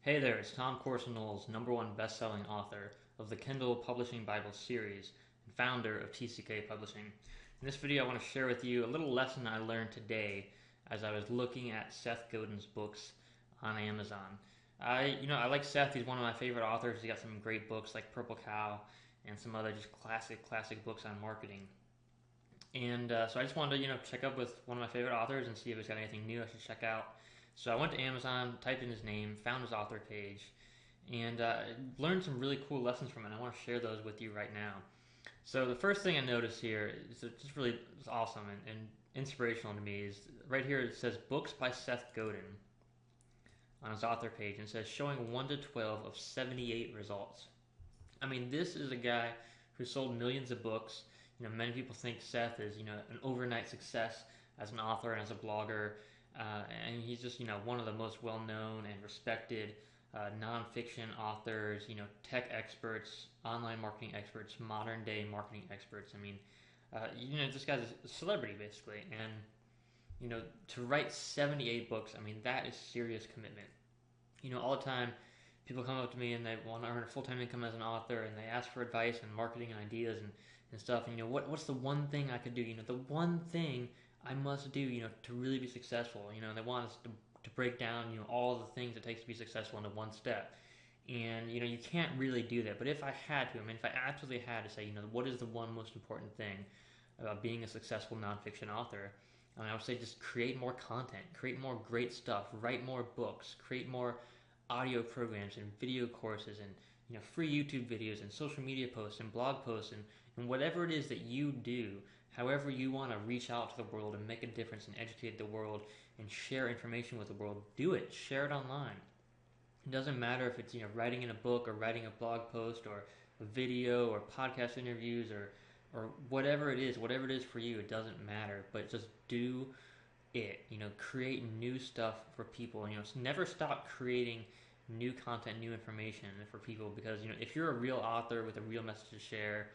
Hey there, it's Tom Corson-Knowles, #1 best-selling author of the Kindle Publishing Bible series and founder of TCK Publishing. In this video, I want to share with you a little lesson I learned today as I was looking at Seth Godin's books on Amazon. I like Seth. He's one of my favorite authors. He's got some great books like Purple Cow and some other just classic books on marketing. And so I just wanted to, check up with one of my favorite authors and see if he's got anything new I should check out. So I went to Amazon, typed in his name, found his author page, and learned some really cool lessons from it. And I want to share those with you right now. So the first thing I noticed here is just really awesome and inspirational to me is right here it says books by Seth Godin on his author page and it says showing 1 to 12 of 78 results. I mean, this is a guy who sold millions of books. Many people think Seth is, an overnight success as an author and as a blogger. And he's just, one of the most well-known and respected nonfiction authors, tech experts, online marketing experts, modern-day marketing experts. I mean, this guy's a celebrity, basically. And, to write 78 books, I mean, that is serious commitment. All the time, people come up to me and they want to earn a full-time income as an author and they ask for advice and marketing and ideas and stuff. And, what's the one thing I could do? The one thing I must do, to really be successful. They want us to break down, all the things it takes to be successful into one step. And, you can't really do that. But if I had to, if I absolutely had to say, what is the one most important thing about being a successful nonfiction author? And I would say just create more content, create more great stuff, write more books, create more audio programs and video courses and, free YouTube videos and social media posts and blog posts and whatever it is that you do. However you want to reach out to the world and make a difference and educate the world and share information with the world, do it. Share it online. It doesn't matter if it's writing in a book or writing a blog post or a video or podcast interviews or whatever it is for you. It doesn't matter. But just do it. Create new stuff for people. Never stop creating new content, new information for people because if you're a real author with a real message to share,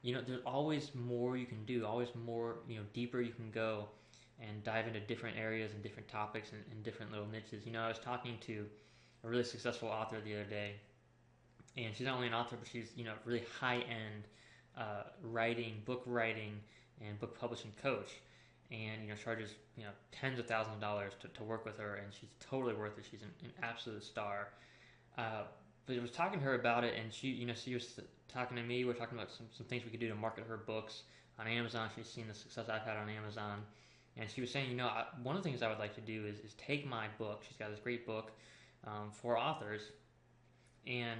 there's always more you can do, always more, deeper you can go and dive into different areas and different topics and different little niches. I was talking to a really successful author the other day, and she's not only an author, but she's, really high-end book writing, and book publishing coach, and, charges, tens of thousands of dollars to work with her, and she's totally worth it. She's an absolute star. But I was talking to her about it, and she was talking to me. We're talking about some things we could do to market her books on Amazon. She's seen the success I've had on Amazon, and she was saying, one of the things I would like to do is take my book. She's got this great book for authors, and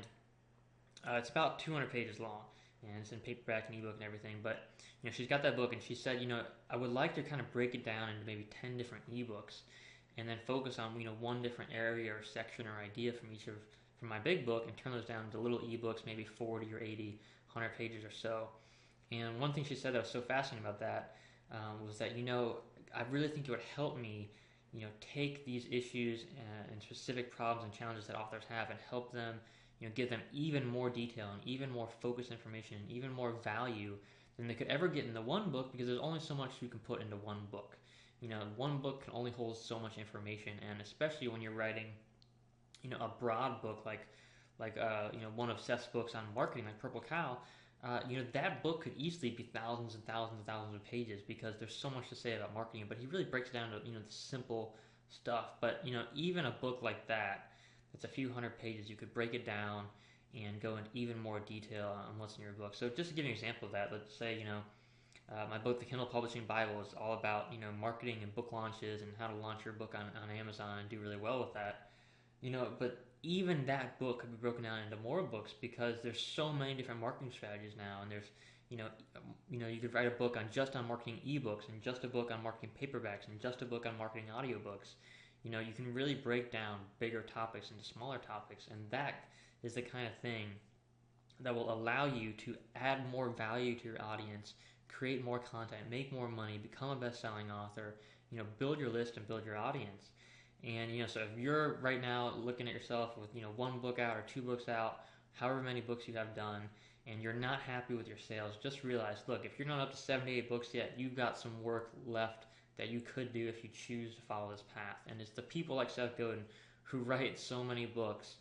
it's about 200 pages long, and it's in paperback and ebook and everything. But she's got that book, and she said, I would like to kind of break it down into maybe 10 different ebooks, and then focus on one different area or section or idea from my big book and turn those down into little ebooks, maybe 40 or 80, 100 pages or so. And one thing she said that was so fascinating about that was that, I really think it would help me, take these issues and specific problems and challenges that authors have and help them, give them even more detail and even more focused information and even more value than they could ever get in the one book because there's only so much you can put into one book. One book can only hold so much information, and especially when you're writing a broad book like one of Seth's books on marketing, like Purple Cow, that book could easily be thousands and thousands and thousands of pages because there's so much to say about marketing. But he really breaks it down to the simple stuff. But even a book like that's a few hundred pages, you could break it down and go into even more detail on what's in your book. So just to give you an example of that, let's say my book, The Kindle Publishing Bible, is all about marketing and book launches and how to launch your book on Amazon and do really well with that. But even that book could be broken down into more books because there's so many different marketing strategies now, and there's you could write a book on marketing ebooks and just a book on marketing paperbacks and just a book on marketing audiobooks. You can really break down bigger topics into smaller topics, and that is the kind of thing that will allow you to add more value to your audience, create more content, make more money, become a best-selling author, build your list and build your audience. And, so if you're right now looking at yourself with, one book out or two books out, however many books you have done, and you're not happy with your sales, just realize, look, if you're not up to 78 books yet, you've got some work left that you could do if you choose to follow this path. And it's the people like Seth Godin who write so many books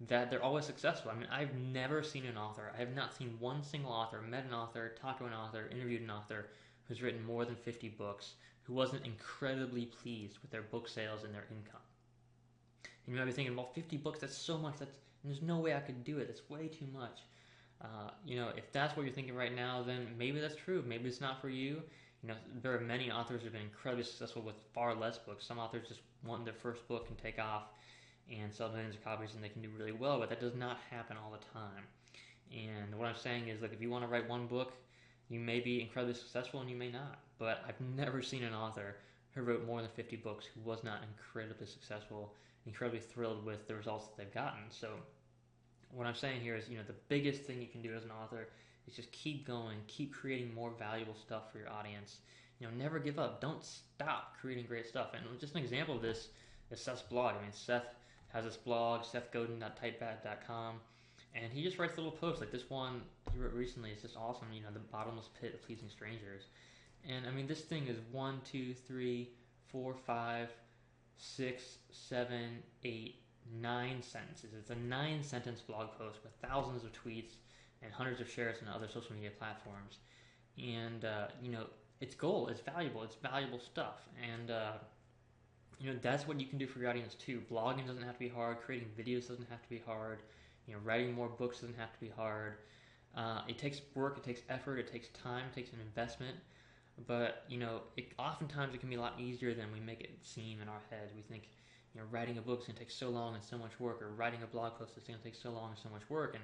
that they're always successful. I mean, I've never seen an author, I have not seen one single author, met an author, talked to an author, interviewed an author who's written more than 50 books who wasn't incredibly pleased with their book sales and their income. And you might be thinking, well, 50 books, that's so much, there's no way I could do it, that's way too much. If that's what you're thinking right now, then maybe that's true. Maybe it's not for you. There are many authors who have been incredibly successful with far less books. Some authors just want their first book and take off and sell millions of copies and they can do really well, but that does not happen all the time. And what I'm saying is, look, if you want to write one book, you may be incredibly successful and you may not. But I've never seen an author who wrote more than 50 books who was not incredibly successful, incredibly thrilled with the results that they've gotten. So what I'm saying here is, the biggest thing you can do as an author is just keep going, keep creating more valuable stuff for your audience. Never give up. Don't stop creating great stuff. And just an example of this is Seth's blog. I mean, Seth has this blog, SethGodin.typepad.com, and he just writes little posts like this one he wrote recently. It's just awesome. The bottomless pit of pleasing strangers. And I mean, this thing is 1, 2, 3, 4, 5, 6, 7, 8, 9 sentences. It's a 9-sentence blog post with thousands of tweets and hundreds of shares on other social media platforms. And it's gold, it's valuable stuff. And that's what you can do for your audience too. Blogging doesn't have to be hard. Creating videos doesn't have to be hard. Writing more books doesn't have to be hard. It takes work, it takes effort, it takes time, it takes an investment. But oftentimes it can be a lot easier than we make it seem in our heads. We think writing a book is going to take so long and so much work, or writing a blog post is going to take so long and so much work. And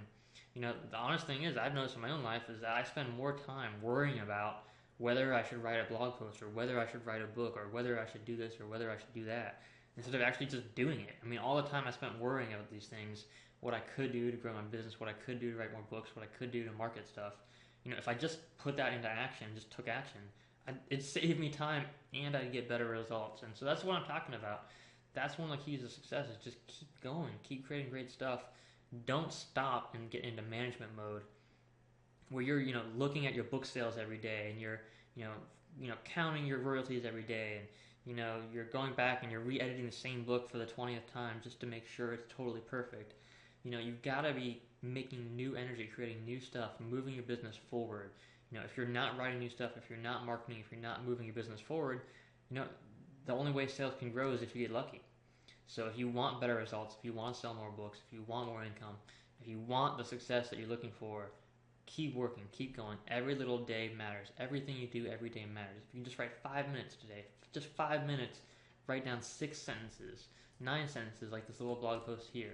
the honest thing is, I've noticed in my own life is that I spend more time worrying about whether I should write a blog post, or whether I should write a book, or whether I should do this, or whether I should do that, instead of actually just doing it. I mean, all the time I spent worrying about these things, what I could do to grow my business, what I could do to write more books, what I could do to market stuff. If I just put that into action, just took action, it saved me time and I'd get better results. And so that's what I'm talking about. That's one of the keys to success, is just keep going, keep creating great stuff. Don't stop and get into management mode where you're, looking at your book sales every day, and you're, counting your royalties every day, and, you're going back and you're re-editing the same book for the 20th time just to make sure it's totally perfect. You've got to be making new energy, creating new stuff, moving your business forward. If you're not writing new stuff, if you're not marketing, if you're not moving your business forward, the only way sales can grow is if you get lucky. So if you want better results, if you want to sell more books, if you want more income, if you want the success that you're looking for, keep working, keep going. Every little day matters. Everything you do every day matters. If you can just write 5 minutes today, just 5 minutes, write down 6 sentences, 9 sentences like this little blog post here.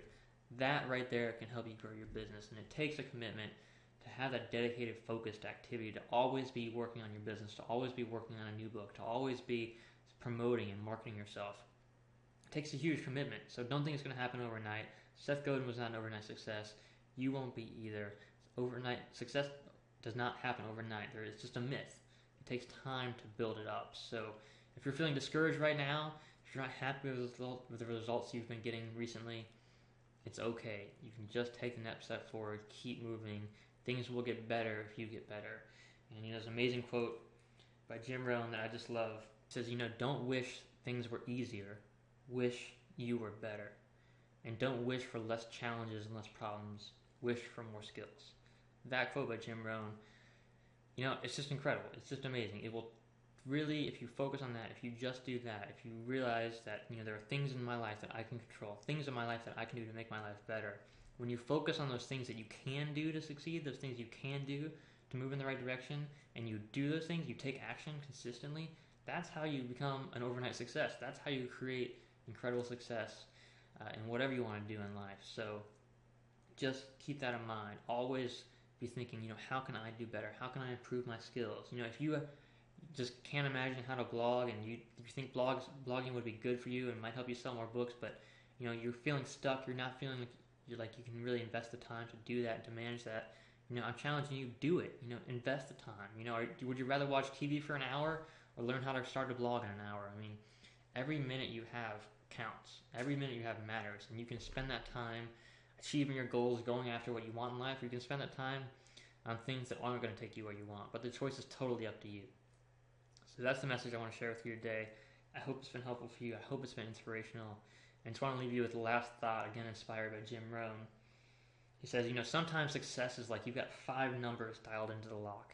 That right there can help you grow your business. And it takes a commitment to have that dedicated, focused activity, to always be working on your business, to always be working on a new book, to always be promoting and marketing yourself. It takes a huge commitment. So don't think it's going to happen overnight. Seth Godin was not an overnight success. You won't be either. Overnight success does not happen overnight. It's just a myth. It takes time to build it up. So if you're feeling discouraged right now, if you're not happy with the results you've been getting recently, it's okay. You can just take the next step forward, keep moving. Things will get better if you get better. And there's an amazing quote by Jim Rohn that I just love. It says, don't wish things were easier. Wish you were better. And don't wish for less challenges and less problems. Wish for more skills. That quote by Jim Rohn, it's just incredible. It's just amazing. It will really, if you focus on that, if you just do that, if you realize that, there are things in my life that I can control, things in my life that I can do to make my life better. When you focus on those things that you can do to succeed, those things you can do to move in the right direction, and you do those things, you take action consistently, that's how you become an overnight success. That's how you create incredible success in whatever you want to do in life. So just keep that in mind. Always be thinking, how can I do better? How can I improve my skills? If you just can't imagine how to blog, and you think blogging would be good for you and might help you sell more books, but you're feeling stuck, you're not feeling like you can really invest the time to do that and to manage that, I'm challenging you, do it. Invest the time. Would you rather watch TV for an hour or learn how to start a blog in an hour? I mean, every minute you have counts. Every minute you have matters, and you can spend that time achieving your goals, going after what you want in life, or you can spend that time on things that aren't going to take you where you want. But the choice is totally up to you. So that's the message I want to share with you today. I hope it's been helpful for you. I hope it's been inspirational. And just want to leave you with the last thought, again inspired by Jim Rohn. He says, sometimes success is like you've got 5 numbers dialed into the lock.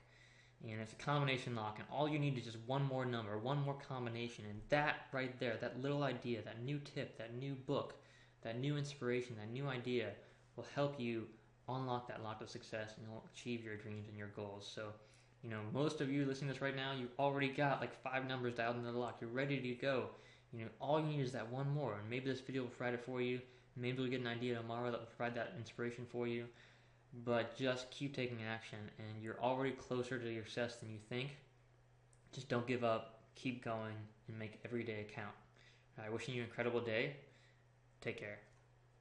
And it's a combination lock, and all you need is just one more number, one more combination, and that right there, that little idea, that new tip, that new book, that new inspiration, that new idea will help you unlock that lock of success, and you'll achieve your dreams and your goals. So, most of you listening to this right now, you've already got like 5 numbers dialed into the lock. You're ready to go. All you need is that one more, and maybe this video will provide it for you. Maybe you'll get an idea tomorrow that will provide that inspiration for you. But just keep taking action, and you're already closer to your success than you think. Just don't give up, keep going, and make every day count. Wishing you an incredible day. Take care.